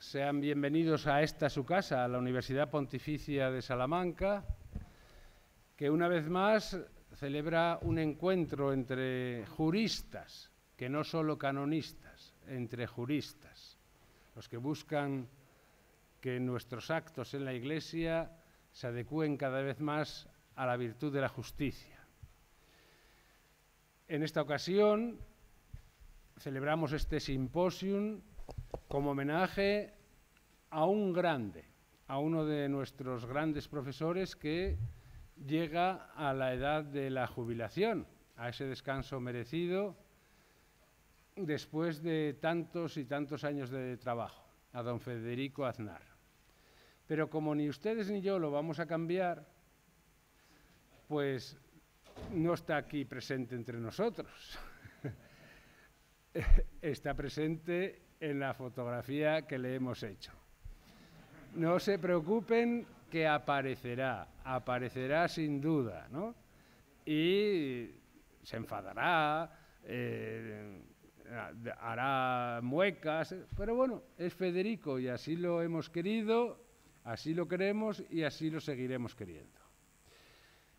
sean bienvenidos a esta su casa, a la Universidad Pontificia de Salamanca, que una vez más celebra un encuentro entre juristas, que no solo canonistas, entre juristas, los que buscan que nuestros actos en la Iglesia se adecúen cada vez más a la virtud de la justicia. En esta ocasión celebramos este simposium como homenaje a un grande, a uno de nuestros grandes profesores que llega a la edad de la jubilación, a ese descanso merecido después de tantos y tantos años de trabajo, a don Federico Aznar. Pero como ni ustedes ni yo lo vamos a cambiar, pues no está aquí presente entre nosotros. Está presente en la fotografía que le hemos hecho. No se preocupen que aparecerá sin duda, ¿no? Y se enfadará, hará muecas, pero bueno, es Federico y así lo hemos querido, así lo queremos y así lo seguiremos queriendo.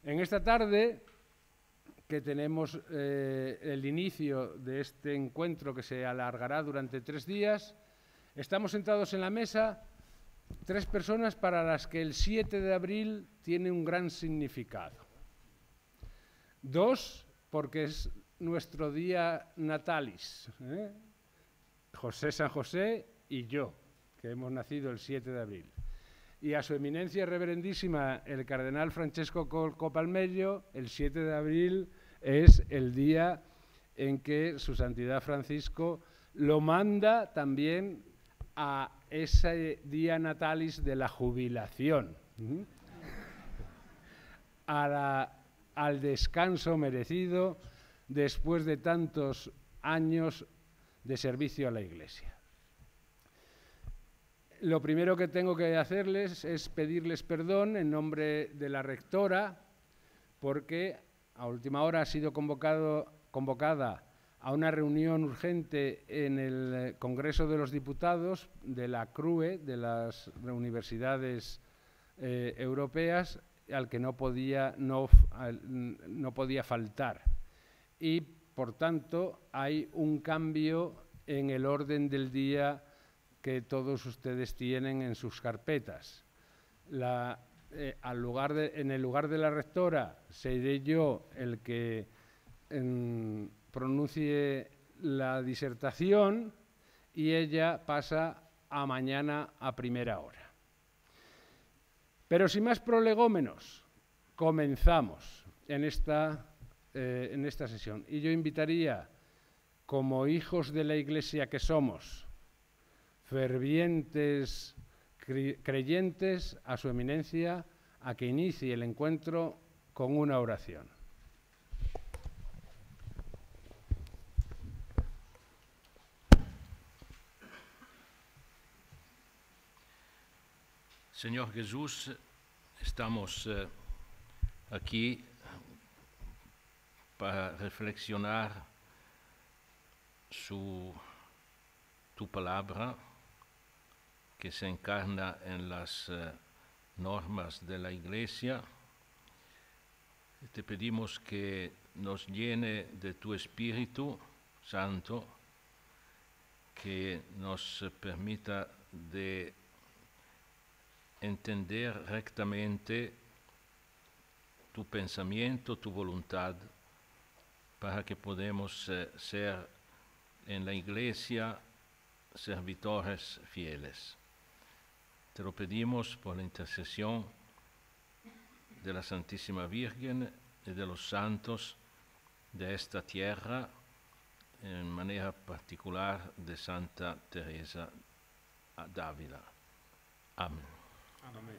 En esta tarde, que tenemos el inicio de este encuentro que se alargará durante 3 días, estamos sentados en la mesa 3 personas para las que el 7 de abril tiene un gran significado. 2, porque es nuestro día natalis, José San José y yo, que hemos nacido el 7 de abril. Y a su eminencia reverendísima, el cardenal Francesco Copalmello, el 7 de abril es el día en que su santidad Francisco lo manda también a ese día natalis de la jubilación, al descanso merecido después de tantos años de servicio a la Iglesia. Lo primero que tengo que hacerles es pedirles perdón en nombre de la rectora, porque a última hora ha sido convocada a una reunión urgente en el Congreso de los Diputados de la CRUE, de las universidades europeas, al que no podía faltar. Y, por tanto, hay un cambio en el orden del día que todos ustedes tienen en sus carpetas. En el lugar de la rectora seré yo el que pronuncie la disertación y ella pasa a mañana a primera hora. Pero sin más prolegómenos, comenzamos en esta sesión. Y yo invitaría, como hijos de la Iglesia que somos, fervientes creyentes, a su eminencia, a que inicie el encuentro con una oración. Señor Jesús, estamos aquí para reflexionar tu palabra, que se encarna en las normas de la Iglesia. Te pedimos que nos llene de tu Espíritu Santo, que nos permita de entender rectamente tu pensamiento, tu voluntad, para que podamos ser en la Iglesia servidores fieles. Te lo pedimos por la intercesión de la Santísima Virgen y de los santos de esta tierra, en manera particular de Santa Teresa d'Ávila. Amén. Amén.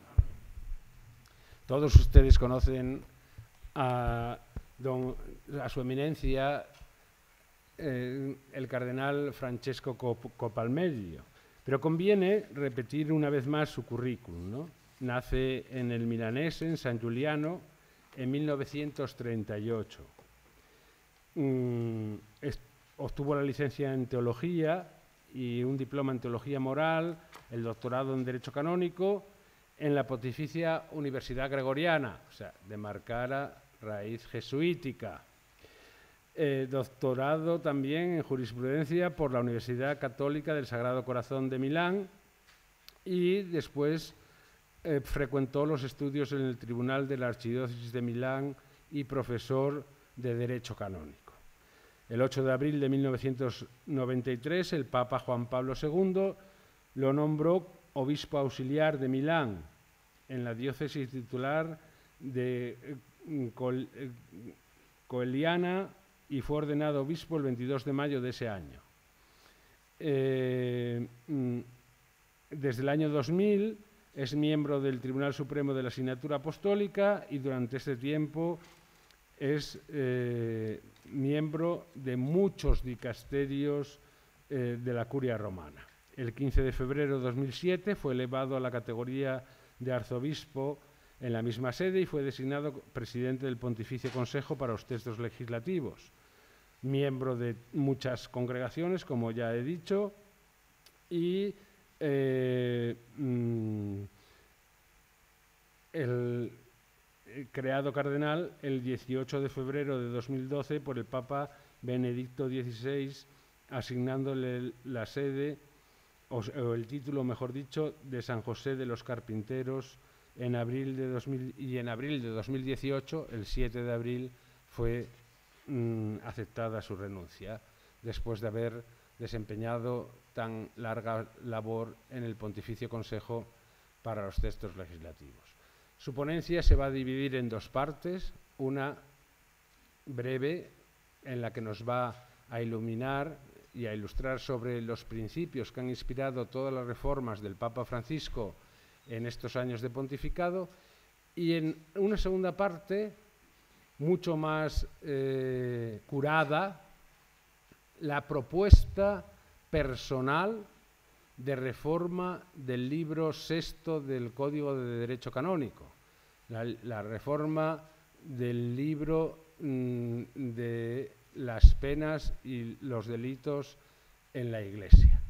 Todos ustedes conocen a su eminencia, el cardenal Francesco Copalmello. Pero conviene repetir una vez más su currículum, ¿no? Nace en el Milanese, en San Giuliano, en 1938. Obtuvo la licencia en Teología y un diploma en Teología Moral, el doctorado en Derecho Canónico en la Pontificia Universidad Gregoriana, o sea, de marcada raíz jesuítica. Doctorado también en Jurisprudencia por la Universidad Católica del Sagrado Corazón de Milán y después frecuentó los estudios en el Tribunal de la Archidiócesis de Milán y profesor de Derecho Canónico. El 8 de abril de 1993, el Papa Juan Pablo II lo nombró obispo auxiliar de Milán en la diócesis titular de Coeliana y fue ordenado obispo el 22 de mayo de ese año. Desde el año 2000 es miembro del Tribunal Supremo de la Asignatura Apostólica y durante este tiempo es miembro de muchos dicasterios de la Curia Romana. El 15 de febrero de 2007 fue elevado a la categoría de arzobispo en la misma sede y fue designado presidente del Pontificio Consejo para los Textos Legislativos. Miembro de muchas congregaciones, como ya he dicho, y creado cardenal el 18 de febrero de 2012 por el Papa Benedicto XVI, asignándole la sede, o el título, mejor dicho, de San José de los Carpinteros en abril de 2018, el 7 de abril, fue aceptada su renuncia, después de haber desempeñado tan larga labor en el Pontificio Consejo para los Textos Legislativos. Su ponencia se va a dividir en dos partes, una breve en la que nos va a iluminar y a ilustrar sobre los principios que han inspirado todas las reformas del Papa Francisco en estos años de pontificado, y en una segunda parte, mucho más curada, la propuesta personal de reforma del libro sexto del Código de Derecho Canónico, la reforma del libro de las penas y los delitos en la Iglesia.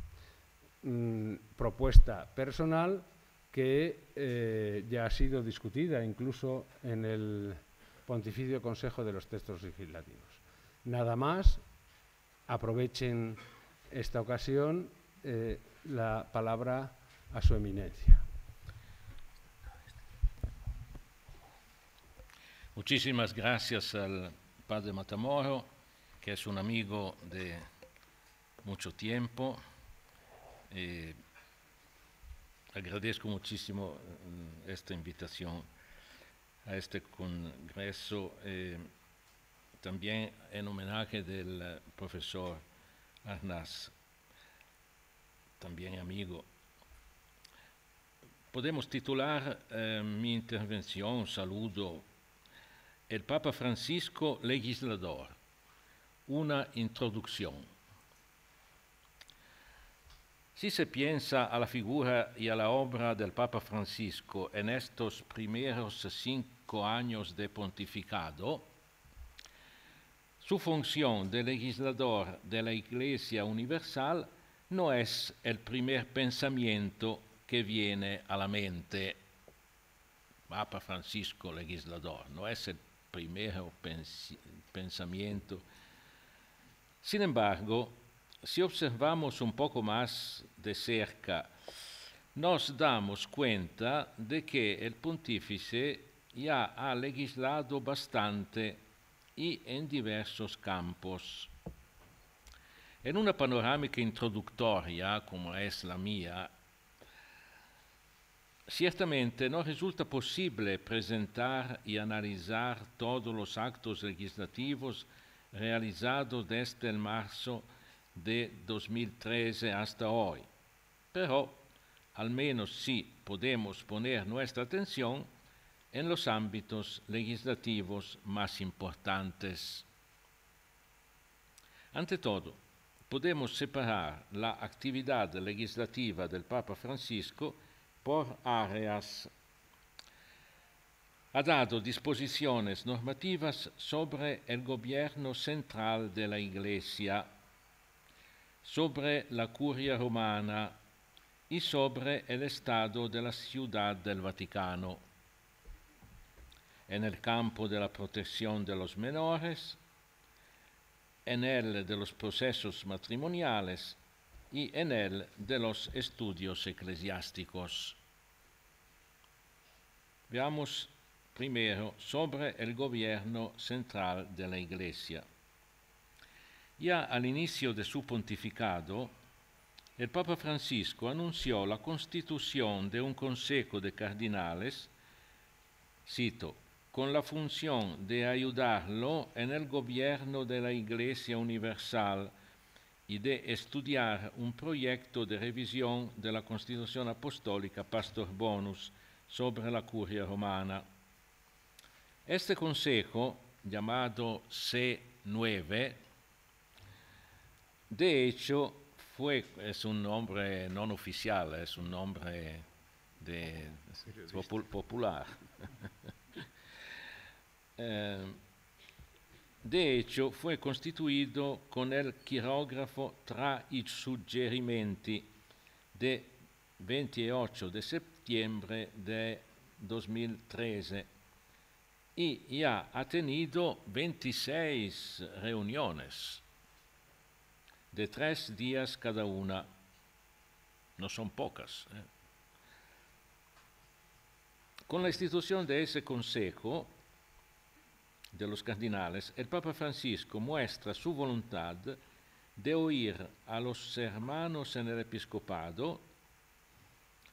Propuesta personal que ya ha sido discutida incluso en el Pontificio Consejo de los Textos Legislativos. Nada más, aprovechen esta ocasión, la palabra a su eminencia. Muchísimas gracias al padre Matamoro, que es un amigo de mucho tiempo. Agradezco muchísimo esta invitación a este congreso, también en homenaje del profesor Arnaz, también amigo. Podemos titular mi intervención, saludo, El Papa Francisco Legislador, una introducción. Si se piensa a la figura y a la obra del Papa Francisco en estos primeros 5 años de pontificado, su función de legislador de la Iglesia Universal no es el primer pensamiento que viene a la mente. Papa Francisco legislador, no es el primer pensamiento. Sin embargo, si observamos un poco más de cerca, nos damos cuenta de que el pontífice ya ha legislado bastante y en diversos campos. En una panorámica introductoria, como es la mía, ciertamente no resulta posible presentar y analizar todos los actos legislativos realizados desde el marzo de 2013 hasta hoy, pero al menos sí podemos poner nuestra atención en los ámbitos legislativos más importantes. Ante todo, podemos separar la actividad legislativa del Papa Francisco por áreas. Ha dado disposiciones normativas sobre el gobierno central de la Iglesia, sobre la curia romana y sobre el estado de la Ciudad del Vaticano, en el campo de la protección de los menores, en el de los procesos matrimoniales y en el de los estudios eclesiásticos. Veamos primero sobre el gobierno central de la Iglesia. Ya al inicio de su pontificado, el Papa Francisco anunció la constitución de un Consejo de Cardinales, cito, con la función de ayudarlo en el gobierno de la Iglesia Universal y de estudiar un proyecto de revisión de la Constitución Apostólica Pastor Bonus sobre la curia romana. Este consejo, llamado C9, de hecho es un nombre no oficial, es un nombre popular. De hecho, fue constituido con el quirógrafo tra i suggerimenti de 28 de septiembre de 2013 y ya ha tenido 26 reuniones de 3 días cada una. No son pocas. Con la institución de ese consejo de los cardinales, el Papa Francisco muestra su voluntad de oír a los hermanos en el episcopado,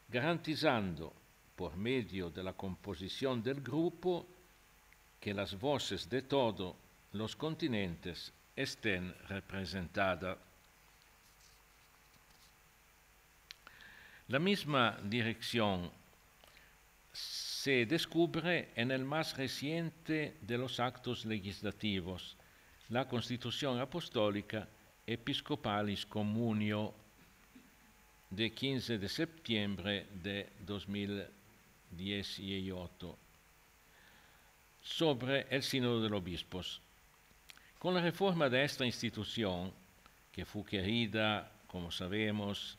garantizando, por medio de la composición del grupo, que las voces de todos los continentes estén representadas. La misma dirección se descubre en el más reciente de los actos legislativos, la Constitución Apostólica Episcopalis Communio de 15 de septiembre de 2018 sobre el Sínodo de los Obispos. Con la reforma de esta institución, que fue querida, como sabemos,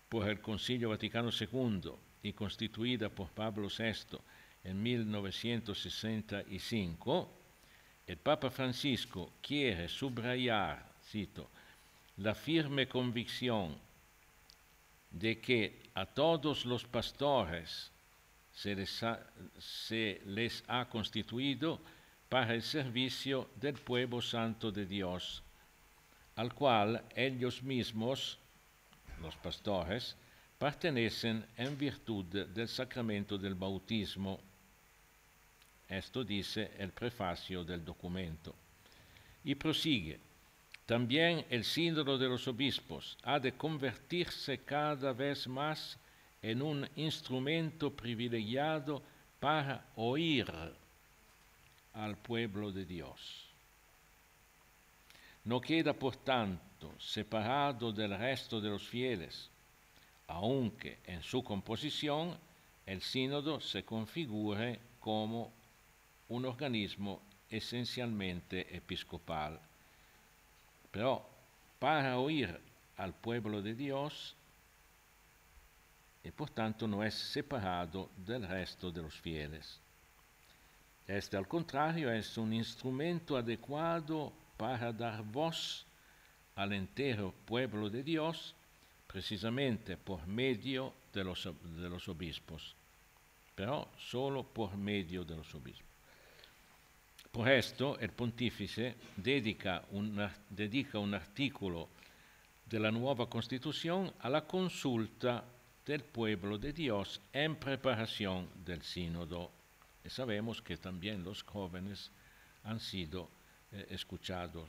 por el Concilio Vaticano II y constituida por Pablo VI en 1965, el Papa Francisco quiere subrayar, cito, la firme convicción de que a todos los pastores se les ha constituido para el servicio del pueblo santo de Dios, al cual ellos mismos, los pastores, pertenecen en virtud del sacramento del bautismo. Esto dice el prefacio del documento. Y prosigue, también el sínodo de los obispos ha de convertirse cada vez más en un instrumento privilegiado para oír al pueblo de Dios. No queda, por tanto, separado del resto de los fieles, aunque en su composición el sínodo se configure como un organismo esencialmente episcopal. Pero para oír al pueblo de Dios, y por tanto no es separado del resto de los fieles. Este, al contrario, es un instrumento adecuado para dar voz al entero pueblo de Dios, precisamente por medio de los obispos, pero solo por medio de los obispos. Por esto, el pontífice dedica un artículo de la nueva Constitución a la consulta del pueblo de Dios en preparación del sínodo. Y sabemos que también los jóvenes han sido escuchados.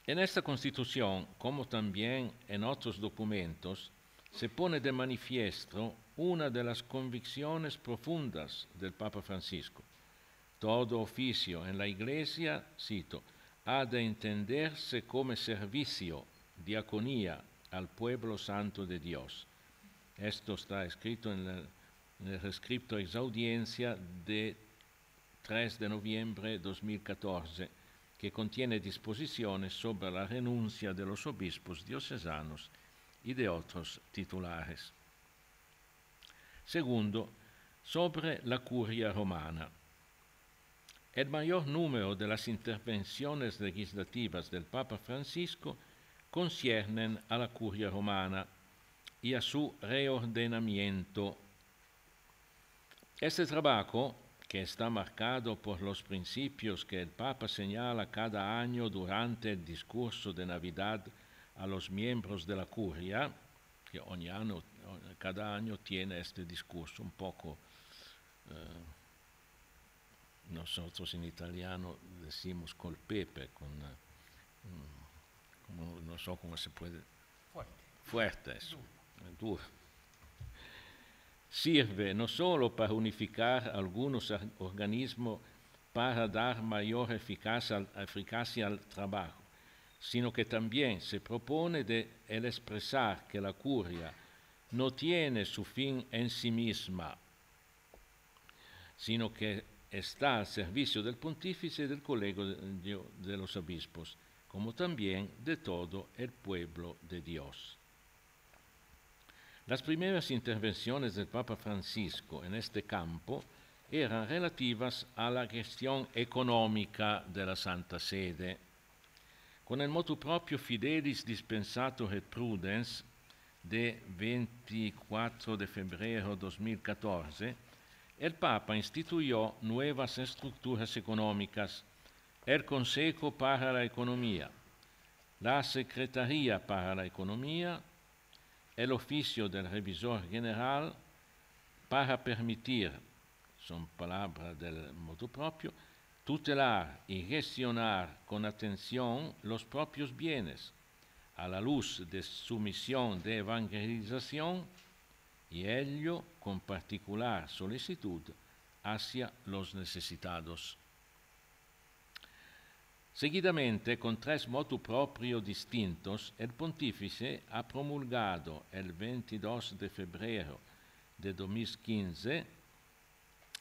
En esta Constitución, como también en otros documentos, se pone de manifiesto una de las convicciones profundas del Papa Francisco. Todo oficio en la Iglesia, cito, ha de entenderse como servicio, diaconía al pueblo santo de Dios. Esto está escrito en el rescripto ex audiencia de 3 de noviembre de 2014, que contiene disposiciones sobre la renuncia de los obispos diocesanos y de otros titulares. Segundo, sobre la curia romana. El mayor número de las intervenciones legislativas del Papa Francisco conciernen a la curia romana y a su reordenamiento. Este trabajo, que está marcado por los principios que el Papa señala cada año durante el discurso de Navidad a los miembros de la curia, que cada año tiene este discurso un poco, nosotros en italiano decimos col pepe, no sé cómo se puede, fuerte eso, duro. Sirve no solo para unificar algunos organismos para dar mayor eficacia al trabajo, sino que también se propone el expresar que la curia no tiene su fin en sí misma, sino que está al servicio del pontífice y del colegio de los obispos, como también de todo el pueblo de Dios. Las primeras intervenciones del Papa Francisco en este campo eran relativas a la gestión económica de la Santa Sede. Con el motu proprio Fidelis Dispensator et Prudens de 24 de febrero 2014, el Papa instituyó nuevas estructuras económicas, el Consejo para la Economía, la Secretaría para la Economía, el oficio del revisor general para permitir, son palabras del motu propio, tutelar y gestionar con atención los propios bienes, a la luz de su misión de evangelización y ello con particular solicitud hacia los necesitados. Seguidamente, con 3 motu proprio distintos, el pontífice ha promulgado el 22 de febrero de 2015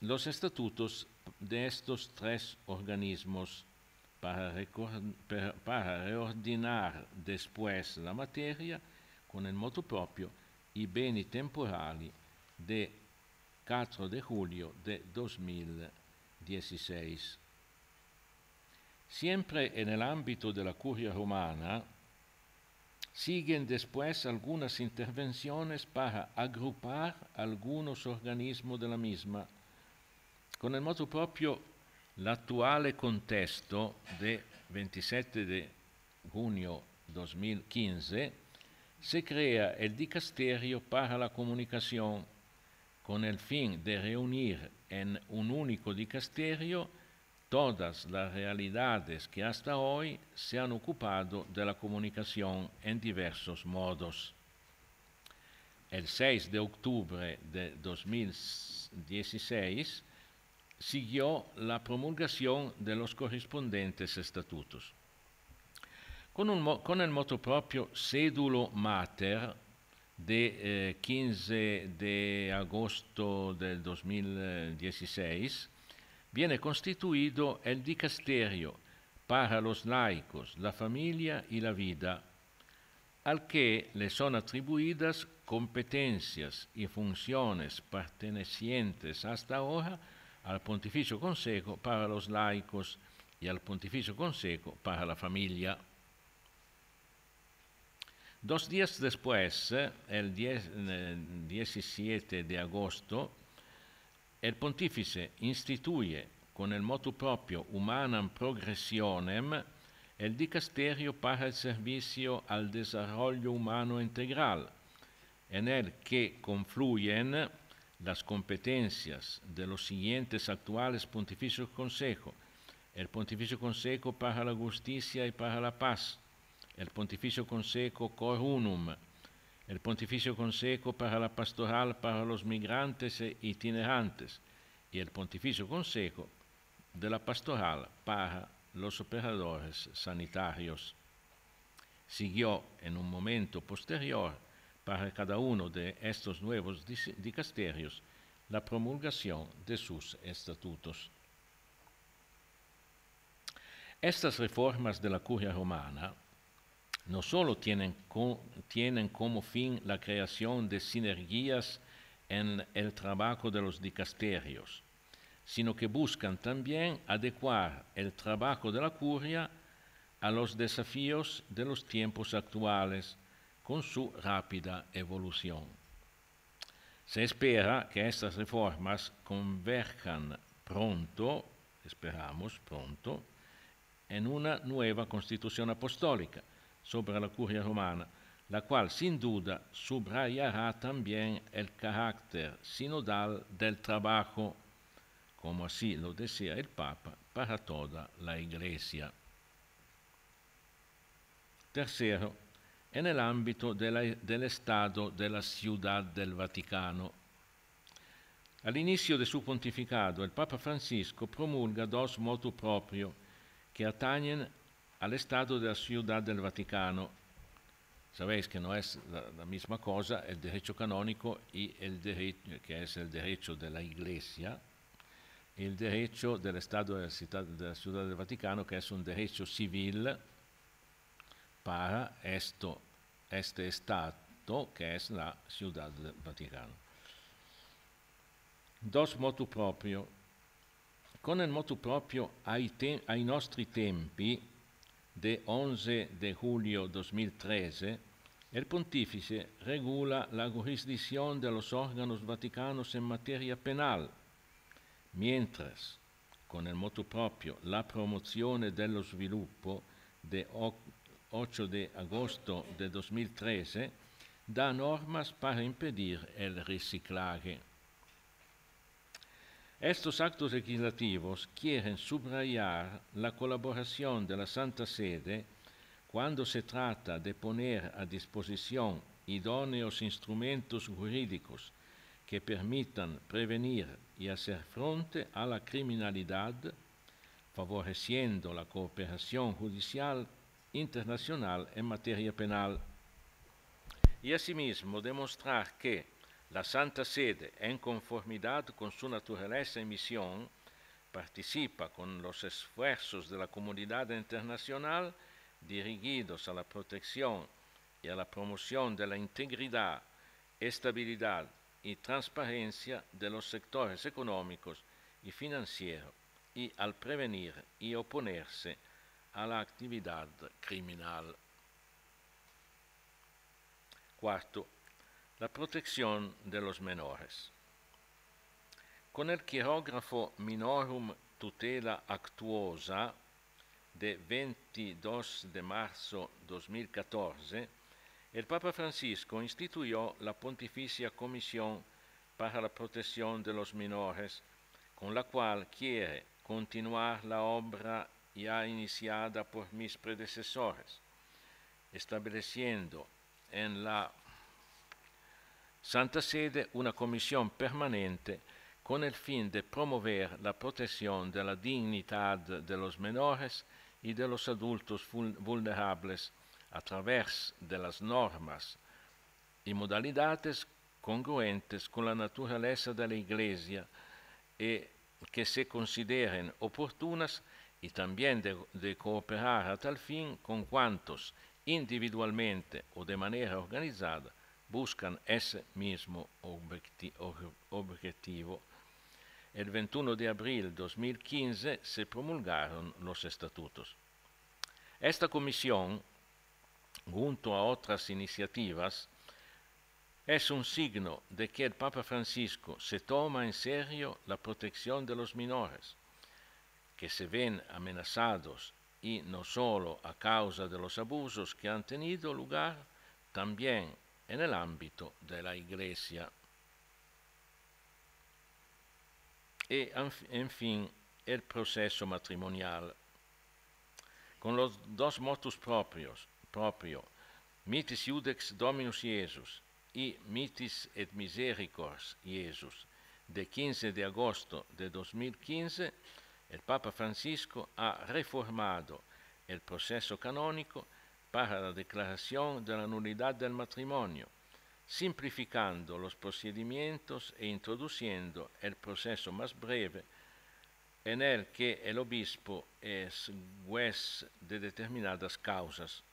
los estatutos de estos 3 organismos para reordinar después la materia con el motu proprio y beni temporali de 4 de julio de 2016. Siempre en el ámbito de la curia romana, siguen después algunas intervenciones para agrupar algunos organismos de la misma. Con el motu proprio l'attuale contesto de 27 de junio 2015 se crea el Dicasterio para la Comunicación con el fin de reunir en un único dicasterio todas las realidades que hasta hoy se han ocupado de la comunicación en diversos modos. El 6 de octubre de 2016 siguió la promulgación de los correspondientes estatutos. Con el motu proprio Sedulo Mater de 15 de agosto del 2016, viene constituido el Dicasterio para los laicos, la familia y la vida, al que le son atribuidas competencias y funciones pertenecientes hasta ahora al Pontificio Consejo para los laicos y al Pontificio Consejo para la familia. 2 días después, el 17 de agosto, el pontífice instituye con el motu proprio Humanam Progressionem el Dicasterio para el Servicio al Desarrollo Humano Integral, en el que confluyen las competencias de los siguientes actuales Pontificios Consejo: el Pontificio Consejo para la Justicia y para la Paz, el Pontificio Consejo Cor Unum, el Pontificio Consejo para la Pastoral para los Migrantes e Itinerantes y el Pontificio Consejo de la Pastoral para los Operadores Sanitarios. Siguió en un momento posterior para cada uno de estos nuevos dicasterios la promulgación de sus estatutos. Estas reformas de la curia romana no solo tienen como fin la creación de sinergias en el trabajo de los dicasterios, sino que buscan también adecuar el trabajo de la curia a los desafíos de los tiempos actuales con su rápida evolución. Se espera que estas reformas converjan pronto, esperamos pronto, en una nueva constitución apostólica sobre la curia romana, la cual sin duda subrayará también el carácter sinodal del trabajo, como así lo desea el Papa, para toda la Iglesia. Tercero, en el ámbito del Estado de la Ciudad del Vaticano. Al inicio de su pontificado, el Papa Francisco promulga dos motu proprio que atañen al Estado de la Ciudad del Vaticano. Sabéis que no es la misma cosa el derecho canónico y el derecho, que es el derecho de la Iglesia, y el derecho del Estado de la Ciudad del Vaticano, que es un derecho civil para este Estado, que es la Ciudad del Vaticano. Dos motu proprio. Con il motu proprio ai nostri tempi, de 11 de julio 2013, el pontífice regula la jurisdicción de los órganos vaticanos en materia penal, mientras, con el motu proprio la promozione dello sviluppo de 8 de agosto de 2013, da normas para impedir el reciclaje. Estos actos legislativos quieren subrayar la colaboración de la Santa Sede cuando se trata de poner a disposición idóneos instrumentos jurídicos que permitan prevenir y hacer frente a la criminalidad, favoreciendo la cooperación judicial internacional en materia penal. Y asimismo demostrar que la Santa Sede, en conformidad con su naturaleza y misión, participa con los esfuerzos de la comunidad internacional dirigidos a la protección y a la promoción de la integridad, estabilidad y transparencia de los sectores económicos y financieros y al prevenir y oponerse a la actividad criminal. Cuarto, la protección de los menores. Con el quirógrafo Minorum Tutela Actuosa de 22 de marzo 2014, el Papa Francisco instituyó la Pontificia Comisión para la Protección de los Menores, con la cual quiere continuar la obra ya iniciada por mis predecesores, estableciendo en la Santa Sede una comisión permanente con el fin de promover la protección de la dignidad de los menores y de los adultos vulnerables a través de las normas y modalidades congruentes con la naturaleza de la Iglesia y que se consideren oportunas y también de cooperar a tal fin con cuantos individualmente o de manera organizada buscan ese mismo objetivo. El 21 de abril de 2015 se promulgaron los estatutos. Esta comisión, junto a otras iniciativas, es un signo de que el Papa Francisco se toma en serio la protección de los menores, que se ven amenazados y no solo a causa de los abusos que han tenido lugar, también en el ámbito de la Iglesia. Y, en fin, el proceso matrimonial. Con los dos motus propio, Mitis Iudex Dominus Iesus y Mitis et Misericors Iesus, de 15 de agosto de 2015, el Papa Francisco ha reformado el proceso canónico para la declaración de la nulidad del matrimonio, simplificando los procedimientos e introduciendo el proceso más breve en el que el obispo es juez de determinadas causas.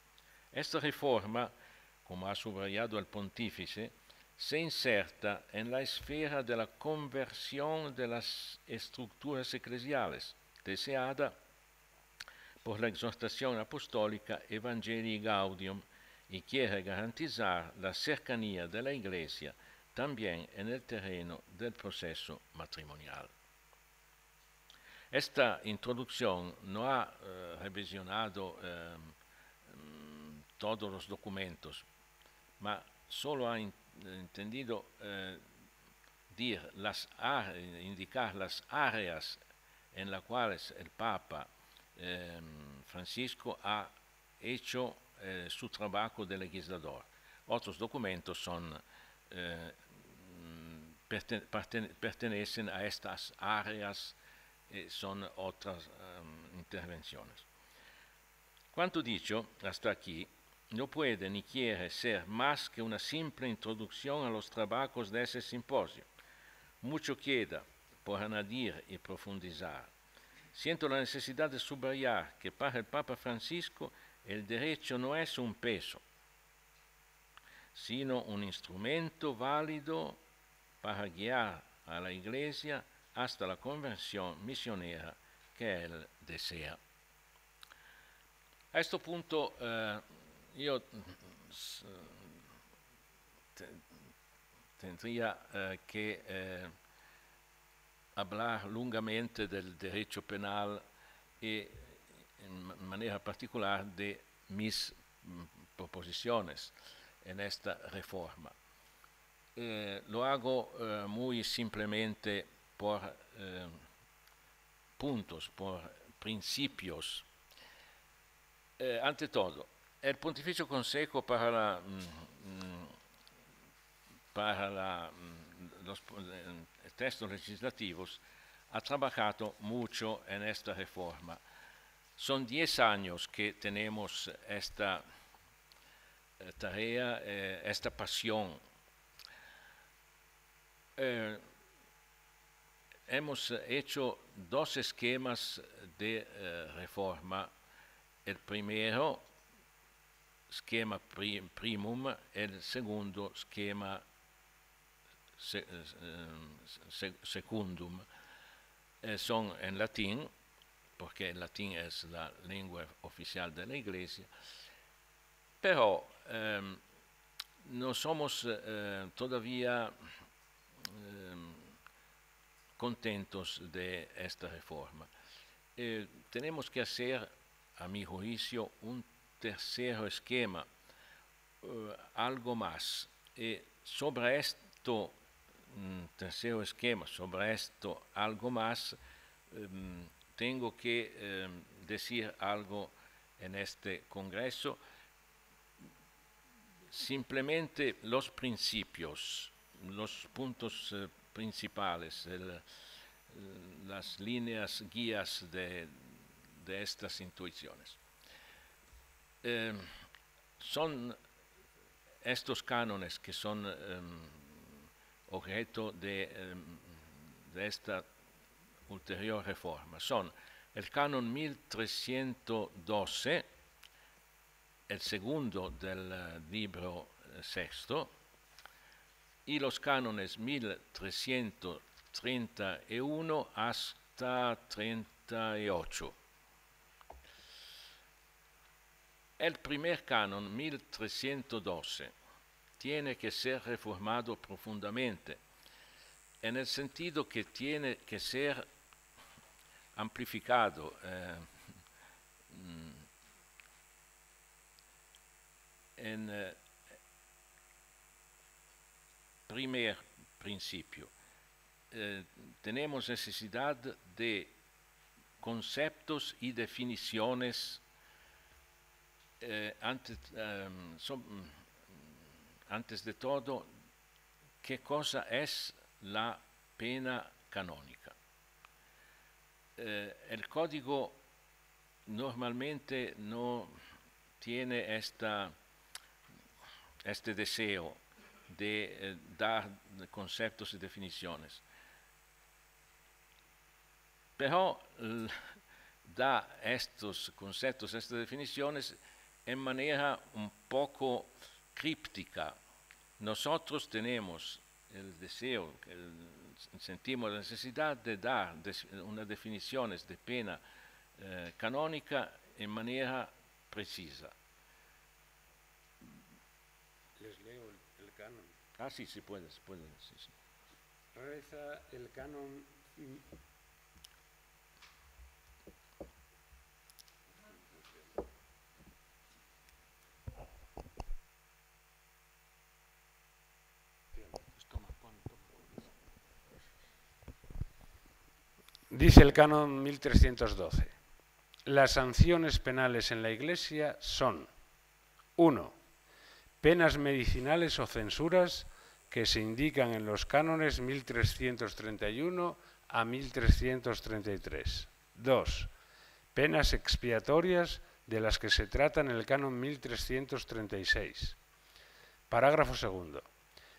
Esta reforma, como ha subrayado el pontífice, se inserta en la esfera de la conversión de las estructuras eclesiales, deseada por la exhortación apostólica Evangelii Gaudium, y quiere garantizar la cercanía de la Iglesia también en el terreno del proceso matrimonial. Esta introducción no ha revisionado todos los documentos, mas solo ha entendido indicar las áreas en las cuales el Papa Francisco ha hecho su trabajo de legislador. Otros documentos pertenecen a estas áreas, son otras intervenciones. Cuanto dicho hasta aquí no puede ni quiere ser más que una simple introducción a los trabajos de ese simposio. Mucho queda por añadir y profundizar. Siento la necesidad de subrayar que para el Papa Francisco el derecho no es un peso, sino un instrumento válido para guiar a la Iglesia hasta la conversión misionera que él desea. A este punto yo tendría que hablar lungamente del derecho penal y en manera particular de mis proposiciones en esta reforma. Lo hago muy simplemente por puntos, por principios. Ante todo, el Pontificio Consejo para los textos legislativos ha trabajado mucho en esta reforma. Son 10 años que tenemos esta tarea, esta pasión. Hemos hecho 2 esquemas de reforma. El primero, esquema primum, el segundo, esquema secundum. Son en latín, porque el latín es la lengua oficial de la Iglesia, pero no somos todavía contentos de esta reforma. Tenemos que hacer, a mi juicio, un tercer esquema, algo más. Sobre esto tercer esquema, sobre esto algo más, tengo que decir algo en este congreso. Simplemente los principios, los puntos principales, las líneas guías de estas intuiciones. Son estos cánones que son objeto de esta ulterior reforma. Son el canon 1312, el segundo del libro sexto, y los cánones 1331 hasta 38. El primer canon, 1312, tiene que ser reformado profundamente, en el sentido que tiene que ser amplificado. En primer principio, tenemos necesidad de conceptos y definiciones. Antes de todo, ¿qué cosa es la pena canónica? El código normalmente no tiene este deseo de dar conceptos y definiciones. Pero da estos conceptos, estas definiciones en manera un poco críptica. Nosotros tenemos el deseo, sentimos la necesidad de dar unas definiciones de pena canónica en manera precisa. Les leo el canon. Ah, sí, se puede, sí, sí. Reza el canon. Dice el canon 1312. Las sanciones penales en la Iglesia son: 1. Penas medicinales o censuras que se indican en los cánones 1331 a 1333. 2. Penas expiatorias de las que se trata en el canon 1336. Parágrafo segundo.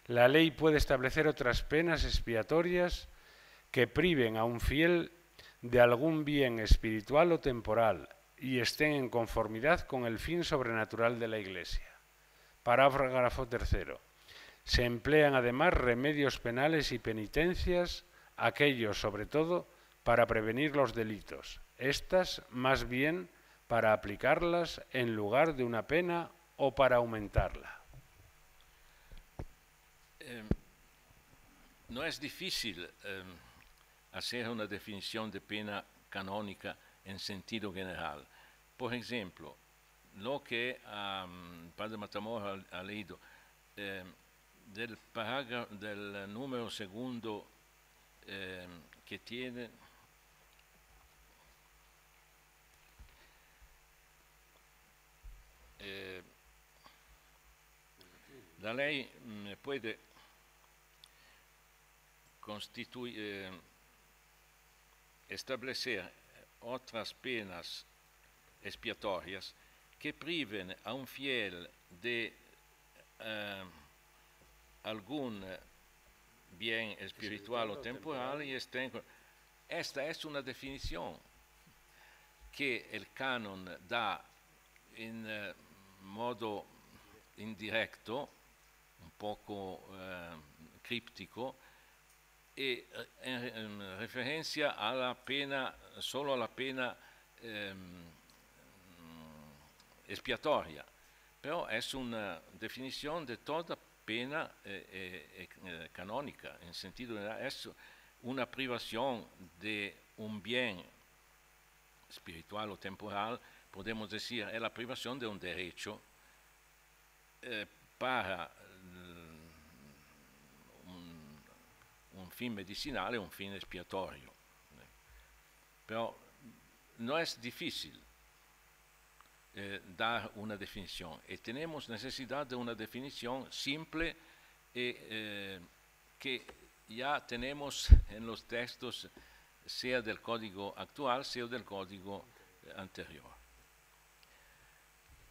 La ley puede establecer otras penas expiatorias que priven a un fiel de algún bien espiritual o temporal y estén en conformidad con el fin sobrenatural de la Iglesia. Parágrafo tercero. Se emplean además remedios penales y penitencias, aquellos sobre todo para prevenir los delitos, estas más bien para aplicarlas en lugar de una pena o para aumentarla. No es difícil hacer una definición de pena canónica en sentido general. Por ejemplo, lo que Padre Matamoros ha leído del número segundo que tiene la ley puede establecer otras penas expiatorias que priven a un fiel de algún bien espiritual o temporal y esta es una definición que el canon da en modo indirecto, un poco críptico, y en referencia a la pena, solo a la pena expiatoria, pero es una definición de toda pena canónica, en sentido de es una privación de un bien espiritual o temporal, podemos decir, es la privación de un derecho para un fin medicinal y un fin expiatorio. Pero no es difícil dar una definición y tenemos necesidad de una definición simple que ya tenemos en los textos, sea del código actual, sea del código anterior.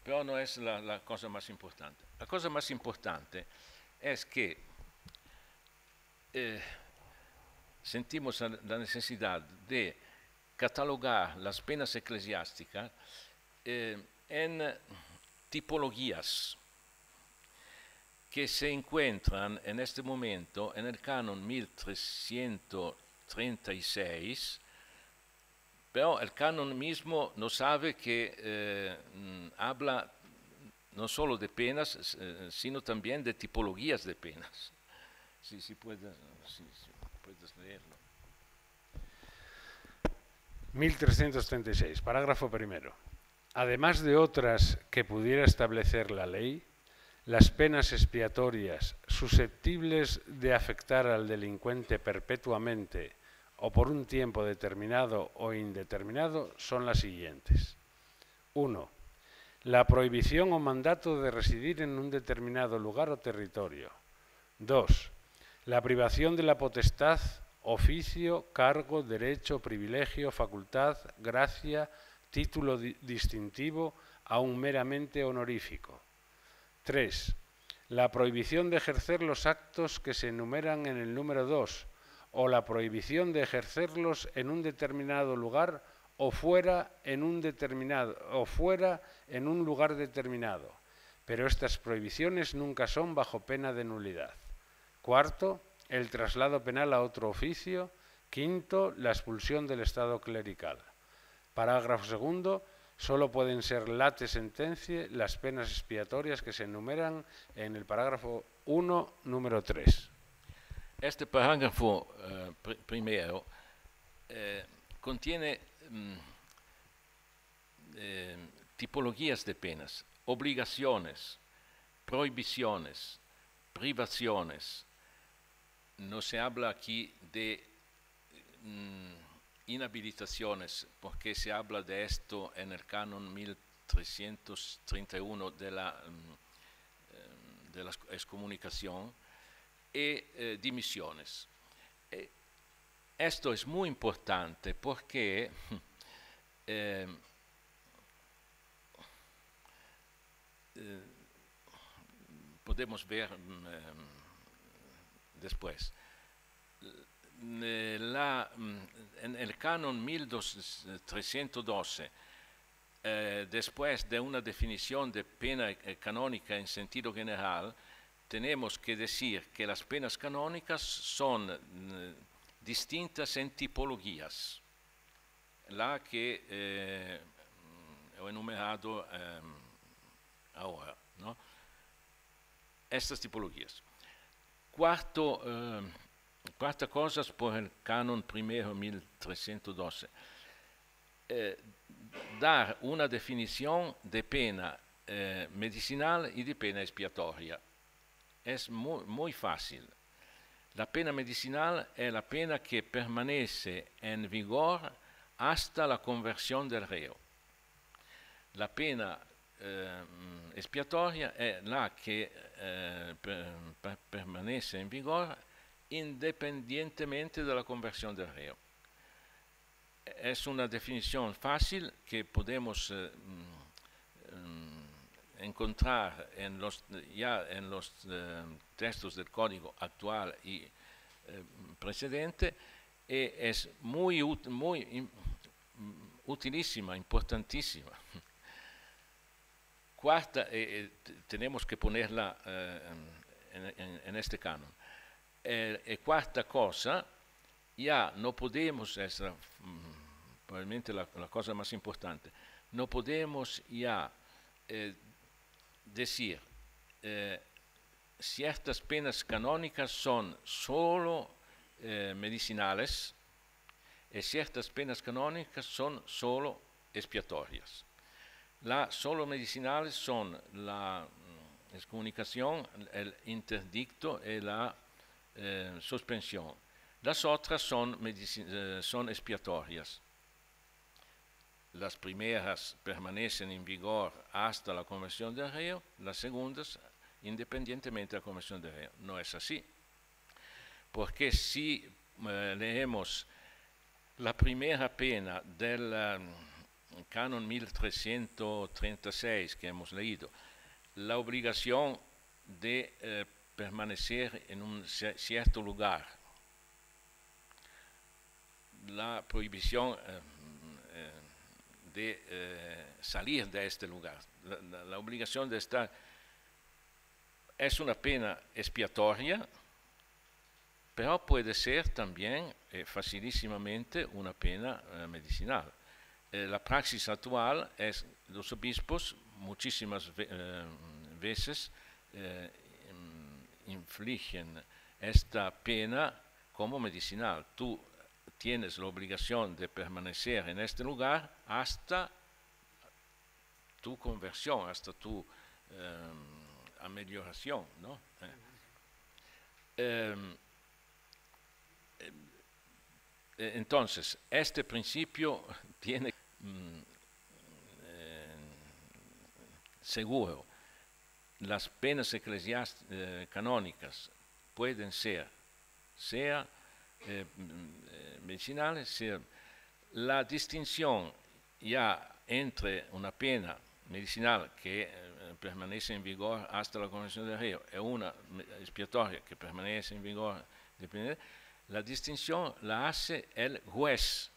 Pero no es la cosa más importante. La cosa más importante es que sentimos la necesidad de catalogar las penas eclesiásticas en tipologías que se encuentran en este momento en el canon 1336, pero el canon mismo no sabe que habla no solo de penas, sino también de tipologías de penas. Si puedes leerlo. 1336, parágrafo primero. Además de otras que pudiera establecer la ley, las penas expiatorias susceptibles de afectar al delincuente perpetuamente o por un tiempo determinado o indeterminado son las siguientes. 1. La prohibición o mandato de residir en un determinado lugar o territorio. 2. La privación de la potestad, oficio, cargo, derecho, privilegio, facultad, gracia, título distintivo, aun meramente honorífico. 3. La prohibición de ejercer los actos que se enumeran en el número 2 o la prohibición de ejercerlos en un determinado lugar o fuera en un lugar determinado, pero estas prohibiciones nunca son bajo pena de nulidad. Cuarto, el traslado penal a otro oficio. Quinto, la expulsión del estado clerical. Parágrafo segundo, solo pueden ser late sententiae las penas expiatorias que se enumeran en el parágrafo 1, número 3. Este parágrafo primero contiene tipologías de penas, obligaciones, prohibiciones, privaciones. No se habla aquí de inhabilitaciones, porque se habla de esto en el canon 1331 de la excomunicación, y dimisiones. Esto es muy importante porque podemos ver después. En el canon 1312, después de una definición de pena canónica en sentido general, tenemos que decir que las penas canónicas son distintas en tipologías, la que he enumerado ahora, ¿no? Estas tipologías. Cuarta cosa por el canon primero 1312. Dar una definición de pena medicinal y de pena expiatoria. Es muy fácil. La pena medicinal es la pena que permanece en vigor hasta la conversión del reo. La pena expiatoria es la que permanece en vigor independientemente de la conversión del reo. Es una definición fácil que podemos encontrar ya en los textos del código actual y precedente, y es muy utilísima, importantísima. Cuarta, tenemos que ponerla en este canon. Cuarta cosa, ya no podemos, es probablemente la cosa más importante, no podemos ya decir ciertas penas canónicas son solo medicinales y ciertas penas canónicas son solo expiatorias. Las solo medicinales son la excomunicación, el interdicto y la suspensión. Las otras son expiatorias. Las primeras permanecen en vigor hasta la conversión del reo, las segundas independientemente de la conversión del reo. No es así. Porque si leemos la primera pena del canon 1336 que hemos leído, la obligación de permanecer en un cierto lugar, la prohibición de salir de este lugar, la obligación de estar, es una pena expiatoria, pero puede ser también facilísimamente una pena medicinal. La praxis actual es los obispos muchísimas veces infligen esta pena como medicinal. Tú tienes la obligación de permanecer en este lugar hasta tu conversión, hasta tu amelioración, ¿no? Entonces, este principio tiene seguro. Las penas canónicas pueden ser, sea medicinales, sea. La distinción ya entre una pena medicinal que permanece en vigor hasta la conversión del reo y una expiatoria que permanece en vigor La distinción la hace el juez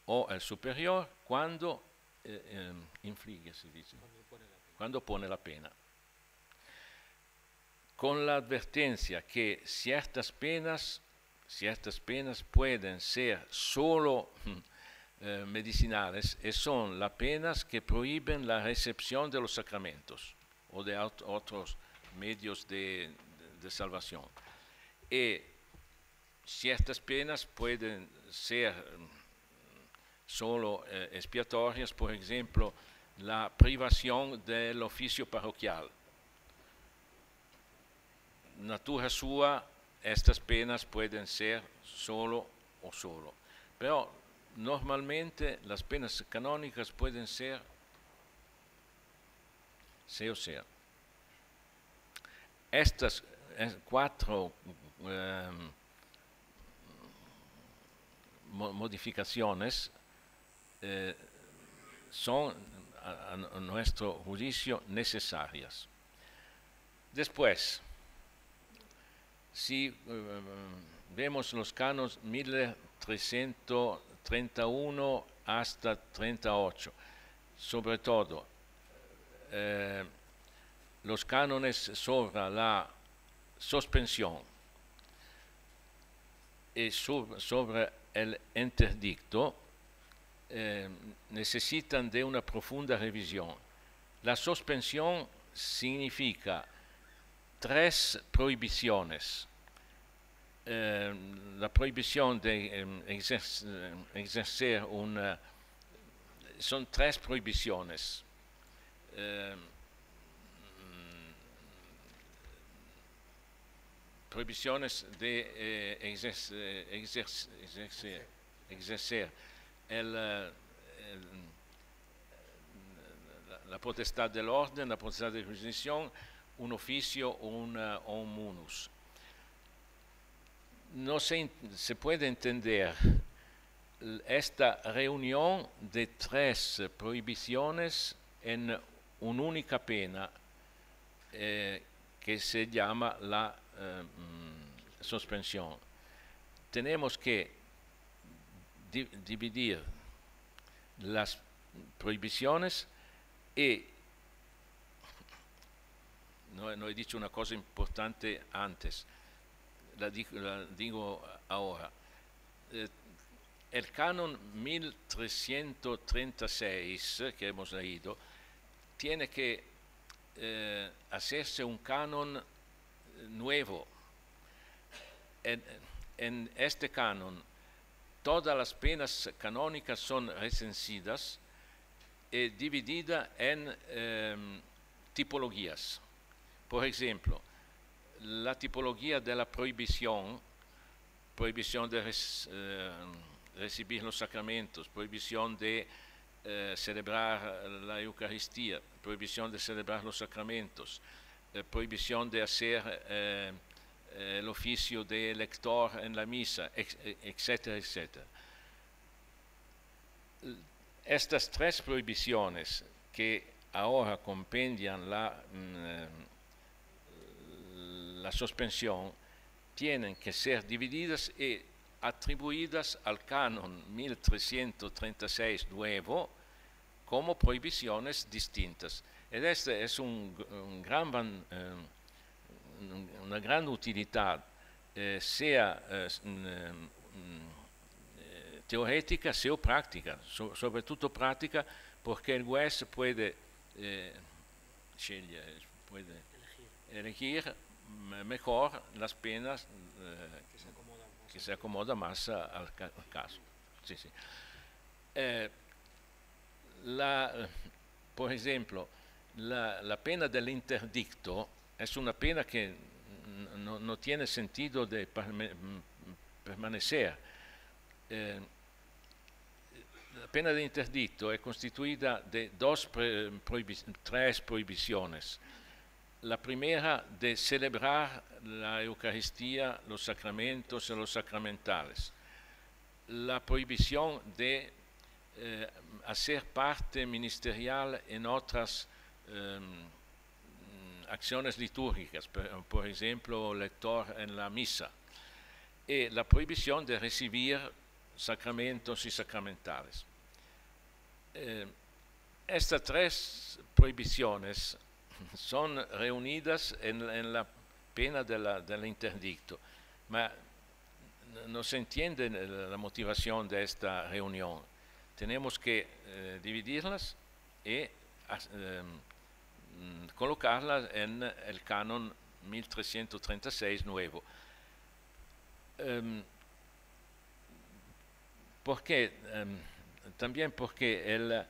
o el superior cuando inflige, se dice, cuando pone la pena. Con la advertencia que ciertas penas pueden ser solo medicinales y son las penas que prohíben la recepción de los sacramentos o de otros medios de salvación. Y ciertas penas pueden ser solo expiatorias, por ejemplo, la privación del oficio parroquial. Natura sua, estas penas pueden ser solo o solo. Pero normalmente las penas canónicas pueden ser C o C. Estas cuatro modificaciones son a nuestro juicio necesarias. Después, si vemos los cánones 1331 hasta 38, sobre todo los cánones sobre la suspensión y sobre el interdicto necesitan de una profunda revisión. La suspensión significa 3 prohibiciones. La prohibición de ejercer una... Son 3 prohibiciones. Prohibiciones de ejercer la potestad del orden, la potestad de jurisdicción, un oficio o un munus. No se puede entender esta reunión de 3 prohibiciones en una única pena que se llama la suspensión. Tenemos que dividir las prohibiciones y no he dicho una cosa importante antes, la digo ahora. El canon 1336 que hemos leído tiene que hacerse un canon nuevo. En este canon todas las penas canónicas son recensidas y divididas en tipologías. Por ejemplo, la tipología de la prohibición de recibir los sacramentos, prohibición de celebrar la Eucaristía, prohibición de celebrar los sacramentos, prohibición de hacer el oficio de lector en la misa, etcétera, etcétera. Estas 3 prohibiciones que ahora compendian la suspensión tienen que ser divididas y atribuidas al canon 1336 nuevo como prohibiciones distintas. Y esta es una gran utilidad, sea teórica, sea práctica, sobre todo práctica, porque el juez puede elegir mejor las penas que se acomoda más al caso. Sí, sí. Por ejemplo, la pena del interdicto es una pena que no tiene sentido de permanecer. La pena de interdicto es constituida de 3 prohibiciones. La primera de celebrar la Eucaristía, los sacramentos y los sacramentales. La prohibición de hacer parte ministerial en otras acciones litúrgicas, por ejemplo, lector en la misa. y la prohibición de recibir sacramentos y sacramentales. Estas tres prohibiciones son reunidas en la pena del interdicto, pero no se entiende la motivación de esta reunión. Tenemos que dividirlas y colocarlas en el canon 1336 nuevo. ¿Por qué? También porque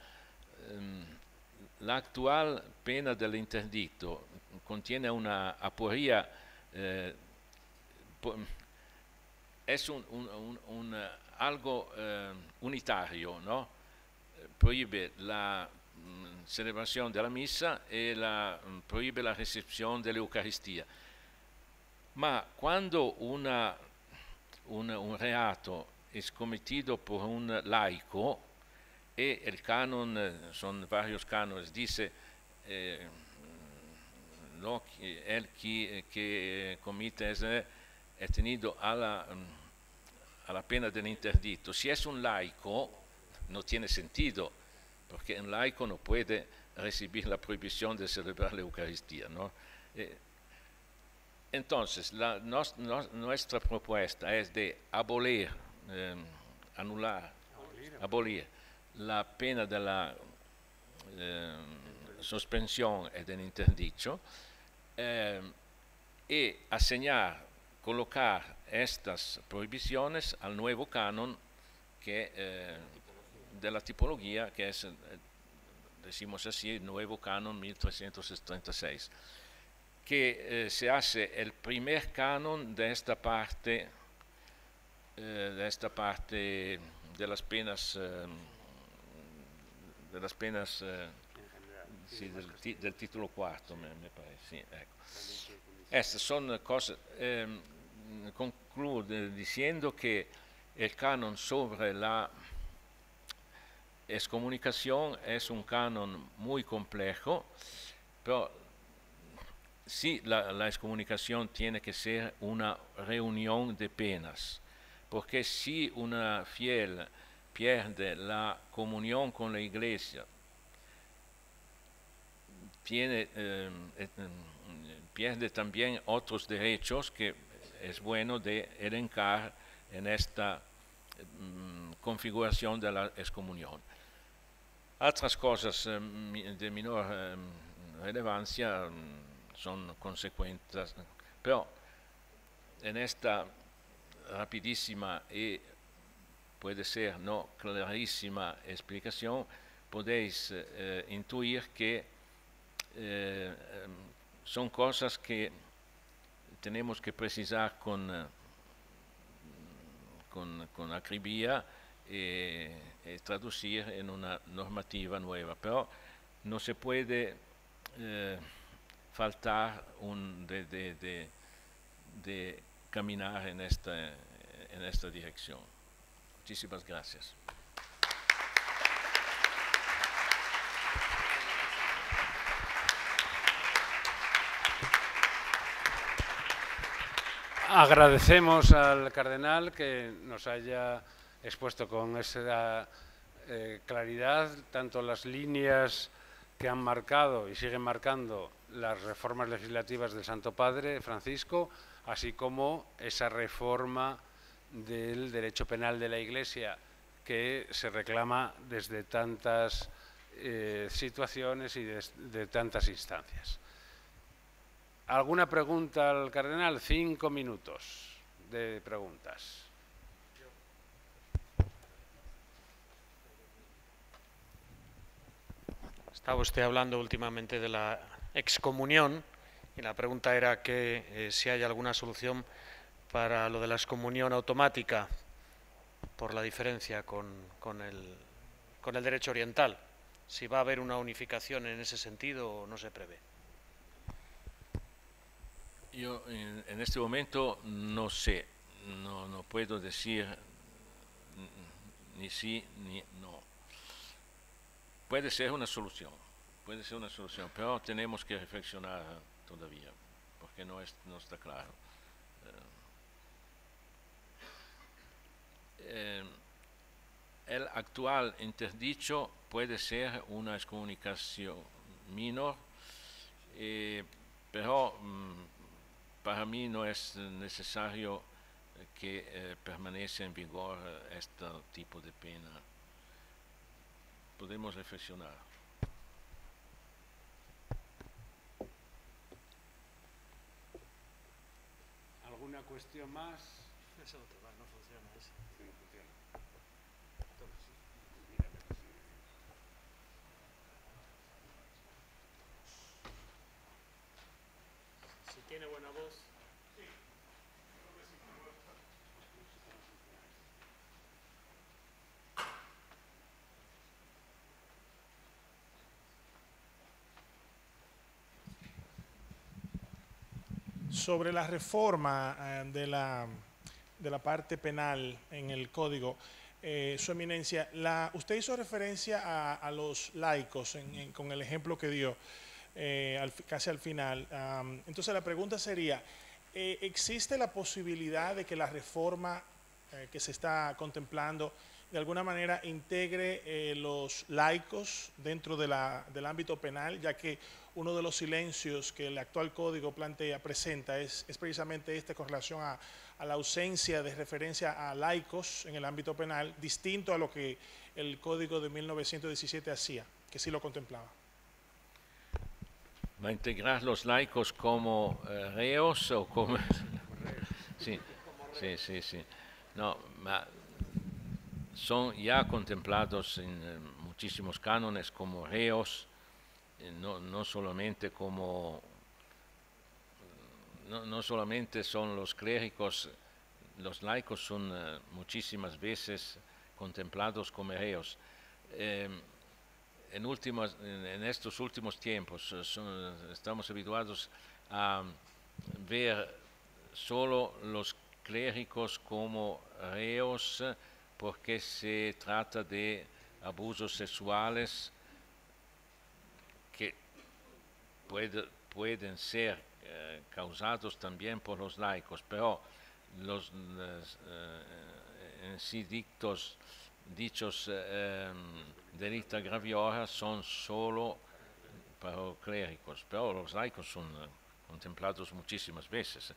la actual pena del interdicto contiene una aporía, es algo unitario, ¿no? Prohíbe la celebración de la misa y prohíbe la recepción de la Eucaristía. Ma quando un reato es cometido por un laico, y el canon, son varios cánones, dice el que comete es tenido a la pena del interdicto. Si es un laico, no tiene sentido, porque un laico no puede recibir la prohibición de celebrar la Eucaristía, ¿no? Entonces, nuestra propuesta es de abolir la pena de la suspensión y del interdicto y colocar estas prohibiciones al nuevo canon de la tipología, que es, decimos así, el nuevo canon 1336. Que se hace el primer canon de esta parte de las penas sí, del título cuarto, me parece. Sí, ecco. Estas son cosas. Concluyo diciendo que el canon sobre la excomunicación es un canon muy complejo, pero sí, la excomunicación tiene que ser una reunión de penas, porque si una fiel pierde la comunión con la Iglesia, pierde también otros derechos que es bueno de elencar en esta configuración de la excomunión. Otras cosas de menor relevancia son consecuentes, pero en esta rapidísima y puede ser no clarísima explicación podéis intuir que son cosas que tenemos que precisar con acribia y traducir en una normativa nueva, pero no se puede faltar de caminar en esta dirección. Muchísimas gracias. Agradecemos al cardenal que nos haya expuesto con esa claridad tanto las líneas que han marcado y siguen marcando las reformas legislativas del Santo Padre Francisco, así como esa reforma del derecho penal de la Iglesia que se reclama desde tantas situaciones y de tantas instancias. ¿Alguna pregunta al cardenal? 5 minutos de preguntas. Estaba usted hablando últimamente de la excomunión y la pregunta era que si hay alguna solución para lo de la excomunión automática por la diferencia con el derecho oriental. Si va a haber una unificación en ese sentido o no se prevé. Yo en este momento no sé, no puedo decir ni sí ni no. Puede ser una solución, pero tenemos que reflexionar todavía, porque no está claro. el actual interdicho puede ser una excomunicación menor, pero para mí no es necesario que permanezca en vigor este tipo de pena. Podemos reflexionar. ¿Alguna cuestión más? Ese otro, no funciona ese. Sí, no funciona. Si tiene buena voz. Sobre la reforma de la parte penal en el código, Su Eminencia, usted hizo referencia a los laicos con el ejemplo que dio casi al final. Entonces la pregunta sería, ¿existe la posibilidad de que la reforma que se está contemplando de alguna manera integre los laicos dentro del ámbito penal, ya que uno de los silencios que el actual código presenta es precisamente este con relación a la ausencia de referencia a laicos en el ámbito penal, distinto a lo que el código de 1917 hacía, que sí lo contemplaba? ¿Va a integrar los laicos como reos o como...? Sí, sí, sí, sí. No, son ya contemplados en muchísimos cánones como reos, no solamente como... No solamente son los clérigos, los laicos son muchísimas veces contemplados como reos. En estos últimos tiempos estamos habituados a ver solo los clérigos como reos porque se trata de abusos sexuales que pueden ser causados también por los laicos, pero los en sí dichos delicta graviora son solo para los clérigos, pero los laicos son contemplados muchísimas veces.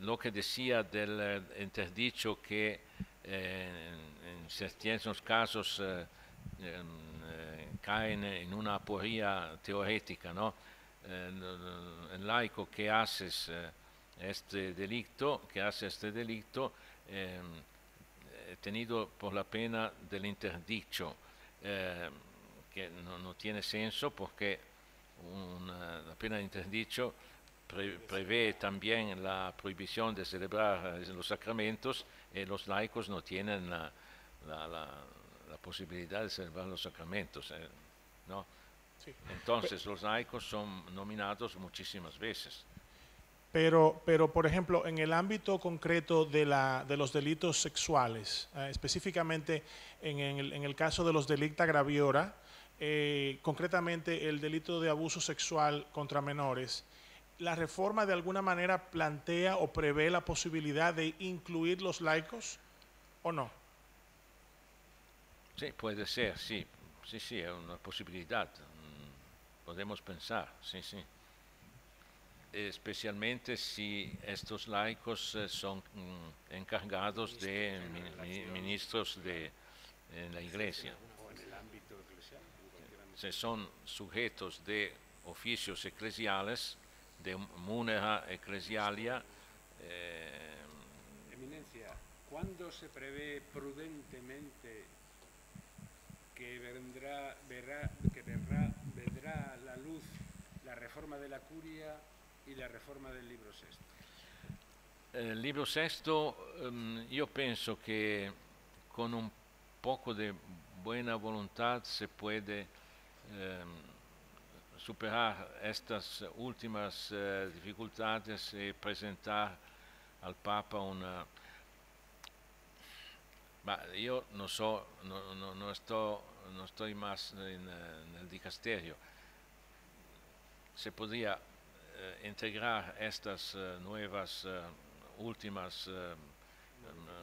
Lo que decía del interdicho que en ciertos casos caen en una aporía teorética, ¿no? El laico que hace este delito, tenido por la pena del interdicho, que no tiene senso porque la pena de interdicho prevé también la prohibición de celebrar los sacramentos y los laicos no tienen la posibilidad de celebrar los sacramentos, ¿no? Sí. Entonces los laicos son nominados muchísimas veces. Pero, por ejemplo, en el ámbito concreto de los delitos sexuales, específicamente en el caso de los delicta graviora, concretamente el delito de abuso sexual contra menores, ¿la reforma de alguna manera plantea o prevé la posibilidad de incluir los laicos o no? Sí, puede ser, sí, es una posibilidad, podemos pensar, sí. Especialmente si estos laicos son encargados de ministros en la iglesia. O en el ámbito eclesial. Si son sujetos de oficios eclesiales, de munera ecclesialia. Eminencia, ¿cuándo se prevé prudentemente que vendrá a la luz la reforma de la curia y la reforma del libro sexto? El libro sexto, yo pienso que con un poco de buena voluntad se puede superar estas últimas dificultades y presentar al Papa una... Yo no estoy más en el dicasterio. Se podría integrar estas nuevas últimas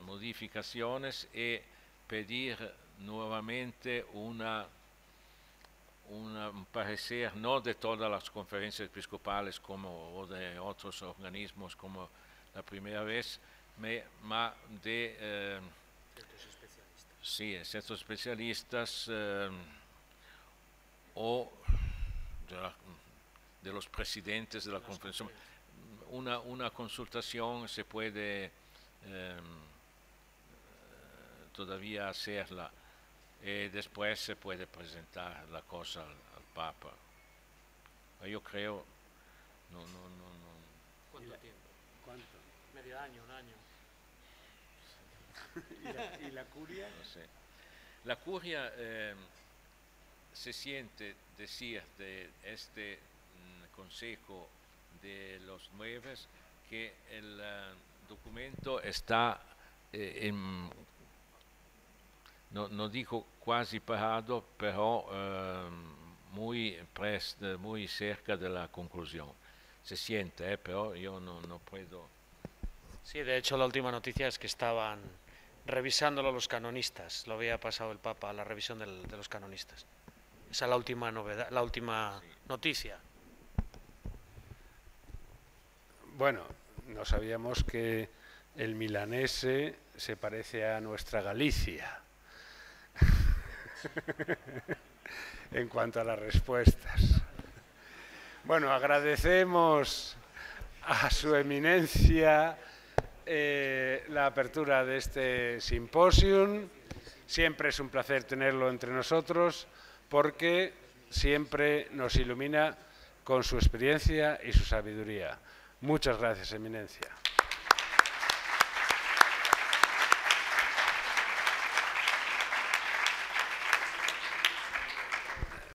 modificaciones y pedir nuevamente un parecer no de todas las conferencias episcopales o de otros organismos como la primera vez, ma de ciertos especialistas o de los presidentes de la conferencia. Una consultación se puede todavía hacerla y después se puede presentar la cosa al Papa. Yo creo, no. ¿Cuánto tiempo? ¿Cuánto? Medio año, un año. ¿Y la curia? No sé. La curia se siente decir de este Consejo de los 9 que el documento está no digo quasi parado, pero muy cerca de la conclusión. Se siente, pero yo no puedo. Sí, de hecho la última noticia es que estaban revisándolo los canonistas. Lo había pasado el Papa a la revisión de los canonistas. Esa es la última novedad, la última noticia. Bueno, no sabíamos que el milanese se parece a nuestra Galicia en cuanto a las respuestas. Bueno, agradecemos a su eminencia la apertura de este simposium. Siempre es un placer tenerlo entre nosotros porque siempre nos ilumina con su experiencia y su sabiduría. Muchas gracias, eminencia.